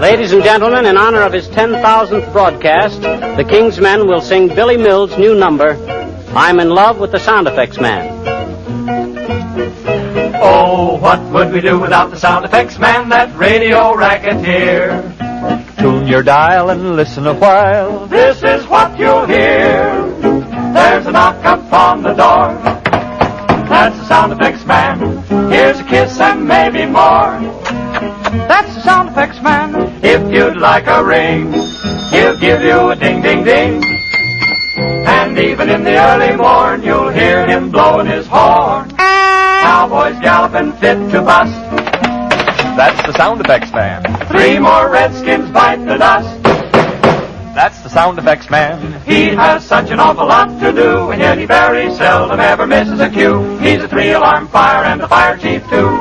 Ladies and gentlemen, in honor of his 10,000th broadcast, the King's Men will sing Billy Mills' new number, I'm in Love with the Sound Effects Man. Oh, what would we do without the Sound Effects Man, that radio racketeer? Tune your dial and listen a while. This is what you'll hear. There's a knock up on the door. That's the Sound Effects Man. Here's a kiss and maybe more. That's the Sound Effects Man. If you'd like a ring, he'll give you a ding, ding, ding. And even in the early morn, you'll hear him blowing his horn. Cowboys galloping fit to bust. That's the Sound Effects Man. 3 more redskins bite the dust. That's the Sound Effects Man. He has such an awful lot to do, and yet he very seldom ever misses a cue. He's a 3-alarm fire and a fire chief too.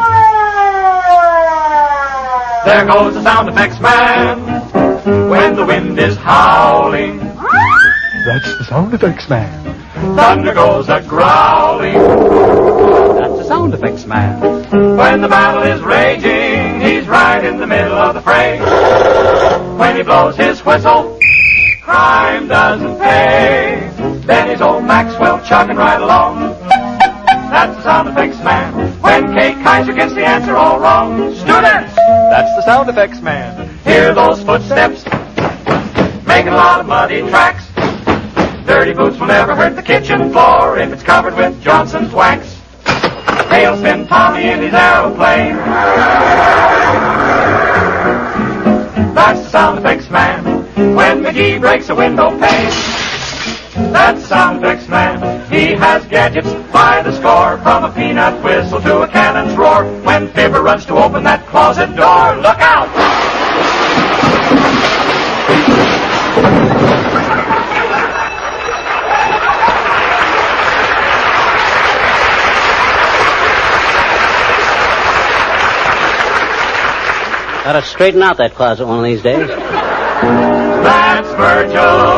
There goes the Sound Effects Man when the wind is howling. That's the Sound Effects Man. Thunder goes a-growling. That's the Sound Effects Man. When the battle is raging, he's right in the middle of the fray. When he blows his whistle, crime doesn't pay. Then his old Maxwell chugging right along. That's the Sound Effects Man. When Kate Kaiser gets the answer all wrong. Students! That's the Sound Effects Man. Hear those footsteps making a lot of muddy tracks. Dirty boots will never hurt the kitchen floor if it's covered with Johnson's wax. Tailspin Tommy in his aeroplane. That's the Sound Effects Man. When McGee breaks a window pane. That's the Sound Effects Man. He has gadgets by the score, from a peanut whistle to a cannon's roar. When Fibber runs to open that closet door, look out! Gotta straighten out that closet one of these days. That's Virgil.